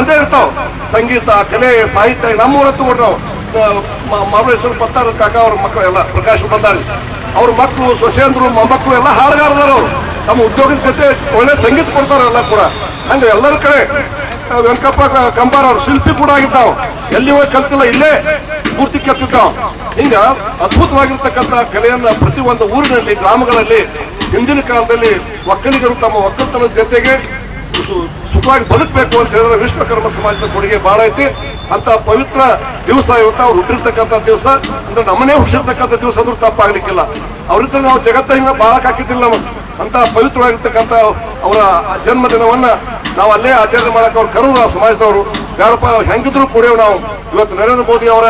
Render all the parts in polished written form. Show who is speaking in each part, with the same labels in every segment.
Speaker 1: ಅಂದೇ ಇರ್ತಾವ. ಸಂಗೀತ, ಕಲೆ, ಸಾಹಿತ್ಯ ನಮ್ಮೂರ ತಗೊಂಡ್ರು ಮಹಾಬಲೇಶ್ವರ ಪತ್ತಾರ ಕಾಕ ಅವ್ರ ಮಕ್ಕಳು ಎಲ್ಲ ಪ್ರಕಾಶ್ ಬಂದಾರಿ ಅವ್ರ ಮಕ್ಕಳು, ಸೊಸೇಂದ್ರು, ಮೊಮ್ಮಕ್ಕಳು ಎಲ್ಲ ಹಾಡುಗಾರದರು. ತಮ್ಮ ಉದ್ಯೋಗದ ಜೊತೆ ಒಳ್ಳೆ ಸಂಗೀತ ಕೊಡ್ತಾರ ಎಲ್ಲ ಕೂಡ. ಹಂಗೆ ಎಲ್ಲರ ಕಡೆ ವೆಂಕಪ್ಪ ಕಂಬಾರ ಅವ್ರ ಶಿಲ್ಪಿ ಕೂಡ ಆಗಿದ್ದಾವ. ಎಲ್ಲಿ ಹೋಗಿ ಕಲ್ತಿಲ್ಲ, ಇಲ್ಲೇ ಪೂರ್ತಿ ಕಲ್ತಿದ್ದಾವ. ಹಿಂಗ ಅದ್ಭುತವಾಗಿರ್ತಕ್ಕಂಥ ಕಲೆಯನ್ನ ಪ್ರತಿಯೊಂದು ಊರಿನಲ್ಲಿ, ಗ್ರಾಮಗಳಲ್ಲಿ ಹಿಂದಿನ ಕಾಲದಲ್ಲಿ ಒಕ್ಕಲಿಗರು ತಮ್ಮ ಒಕ್ಕಲ್ತನದ ಜೊತೆಗೆ ಸುಖವಾಗಿ ಬದುಕಬೇಕು ಅಂತ ಹೇಳಿದ್ರೆ ವಿಶ್ವಕರ್ಮ ಸಮಾಜದ ಕೊಡುಗೆ ಬಹಳ ಐತಿ. ಅಂತ ಪವಿತ್ರ ದಿವಸ ಇವತ್ತು ಅವ್ರು ಹುಟ್ಟಿರ್ತಕ್ಕಂಥ ದಿವಸ, ಅಂದ್ರೆ ನಮ್ಮನೆ ಹುಟ್ಟಿರ್ತಕ್ಕಂಥ ದಿವಸ ಅಂದ್ರೂ ತಪ್ಪಾಗ್ಲಿಕ್ಕಿಲ್ಲ. ಅವ್ರಿದ್ರೆ ನಾವು ಜಗತ್ತ ಹಿಂಗ ಬಾಳಕ್ ಹಾಕಿದ್ದಿಲ್ಲ. ನಮಗೆ ಅಂತ ಪವಿತ್ರವಾಗಿರ್ತಕ್ಕಂಥ ಅವರ ಜನ್ಮದಿನವನ್ನ ನಾವು ಅಲ್ಲೇ ಆಚರಣೆ ಮಾಡಕ್ಕೆ ಅವ್ರು ಕರೂರ ಸಮಾಜದವರು ಯಾರಪ್ಪ ಹೆಂಗಿದ್ರು ಕೂಡ ನಾವು ಇವತ್ತು ನರೇಂದ್ರ ಮೋದಿ ಅವರ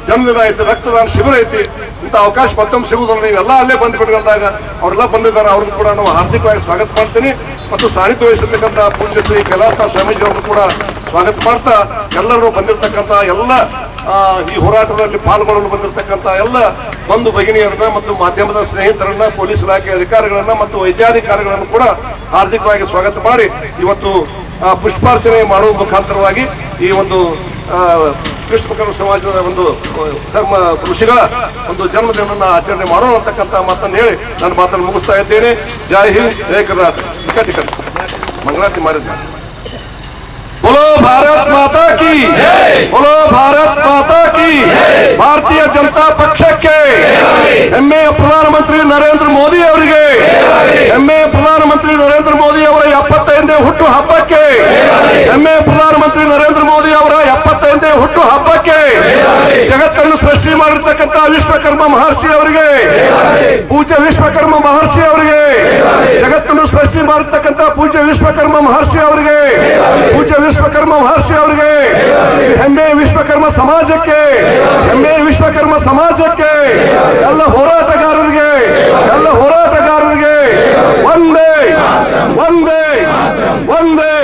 Speaker 1: ಜನ್ಮದಿನ ಐತಿ, ರಕ್ತದಾನ ಶಿಬಿರ ಐತಿ. ಇಂಥ ಅವಕಾಶ ಮತ್ತೊಮ್ಮೆ ಸಿಗುವುದನ್ನು ನೀವೆಲ್ಲ ಅಲ್ಲೇ ಬಂದ್ಬಿಟ್ರಿ ಅಂದಾಗ ಅವರೆಲ್ಲ ಬಂದಿದ್ದಾರೆ. ಅವ್ರಿಗೂ ಕೂಡ ನಾವು ಹಾರ್ದಿಕವಾಗಿ ಸ್ವಾಗತ ಮಾಡ್ತೀನಿ. ಮತ್ತು ಸಾನ್ನಿಧ್ಯ ವಹಿಸಿರ್ತಕ್ಕಂಥ ಪೂಜ್ಯ ಶ್ರೀ ಕೈಲಾಸ ಸ್ವಾಮೀಜಿ ಅವ್ರನ್ನು ಕೂಡ ಸ್ವಾಗತ ಮಾಡ್ತಾ, ಎಲ್ಲರೂ ಬಂದಿರತಕ್ಕಂಥ ಎಲ್ಲ ಈ ಹೋರಾಟದಲ್ಲಿ ಪಾಲ್ಗೊಳ್ಳಲು ಬಂದಿರತಕ್ಕಂಥ ಎಲ್ಲ ಬಂಧು ಭಗಿನಿಯರನ್ನ ಮತ್ತು ಮಾಧ್ಯಮದ ಸ್ನೇಹಿತರನ್ನ, ಪೊಲೀಸ್ ಇಲಾಖೆ ಅಧಿಕಾರಿಗಳನ್ನ ಮತ್ತು ವೈದ್ಯಾಧಿಕಾರಿಗಳನ್ನು ಕೂಡ ಹಾರ್ದಿಕವಾಗಿ ಸ್ವಾಗತ ಮಾಡಿ ಇವತ್ತು ಪುಷ್ಪಾರ್ಚನೆ ಮಾಡುವ ಮುಖಾಂತರವಾಗಿ ಈ ಒಂದು ವಿಶ್ವಕರ್ಮ ಸಮಾಜದ ಒಂದು ಧರ್ಮ ಋಷಿಗಳ ಒಂದು ಜನ್ಮದಿನವನ್ನು ಆಚರಣೆ ಮಾಡೋಣ ಅಂತಕ್ಕಂಥ ಮಾತನ್ನು ಹೇಳಿ ನಾನು ಮಾತನ್ನು ಮುಗಿಸ್ತಾ ಇದ್ದೇನೆ. ಜೈ ಹಿಂದ್, ಜೈ ಕರ್ನಾಟಕ. ಟಿಕೆಟ್ ಮಂಗಳಾರತಿ ಮಾಡಿದ್ದೆ. बोलो भारत माता की, बोलो भारत माता की. ಭಾರತೀಯ ಜನತಾ ಪಕ್ಷಕ್ಕೆ ಹೆಮ್ಮೆಯ ಪ್ರಧಾನಮಂತ್ರಿ ನರೇಂದ್ರ ಮೋದಿ ಅವರಿಗೆ, ಹೆಮ್ಮೆಯ ಪ್ರಧಾನಮಂತ್ರಿ ನರೇಂದ್ರ ಮೋದಿ ಅವರ 75ನೇ ಹುಟ್ಟು ಹಬ್ಬಕ್ಕೆ, ಹೆಮ್ಮೆಯ ಪ್ರಧಾನಮಂತ್ರಿ ನರೇಂದ್ರ ಮೋದಿ ಅವರ 75ನೇ ಹುಟ್ಟು ಹಬ್ಬಕ್ಕೆ ಜಗತ್ತನ್ನು ಸೃಷ್ಟಿ ಮಾಡಿರ್ತಕ್ಕಂಥ ವಿಶ್ವಕರ್ಮ ಮಹರ್ಷಿ ಅವರಿಗೆ, ಪೂಜ್ಯ ವಿಶ್ವಕರ್ಮ ಮಹರ್ಷಿ ಅವರಿಗೆ, ಜಗತ್ತನ್ನು ಸೃಷ್ಟಿ ಮಾಡಿರ್ತಕ್ಕಂಥ ಪೂಜ್ಯ ವಿಶ್ವಕರ್ಮ ಮಹರ್ಷಿ ಅವರಿಗೆ, ಪೂಜ್ಯ ವಿಶ್ವಕರ್ಮ ಮಹರ್ಷಿ ಅವರಿಗೆ, ಹೆಮ್ಮೆಯ ವಿಶ್ವಕರ್ಮ ಸಮಾಜಕ್ಕೆ, ಹೆಮ್ಮೆಯ ವಿಶ್ವಕರ್ಮ ಸಮಾಜಕ್ಕೆ, ಎಲ್ಲ ಹೋರಾಟಗಾರರಿಗೆ, ಎಲ್ಲ ಹೋರಾಟಗಾರರಿಗೆ ಒಂದೇ ಒಂದೇ ಒಂದೇ.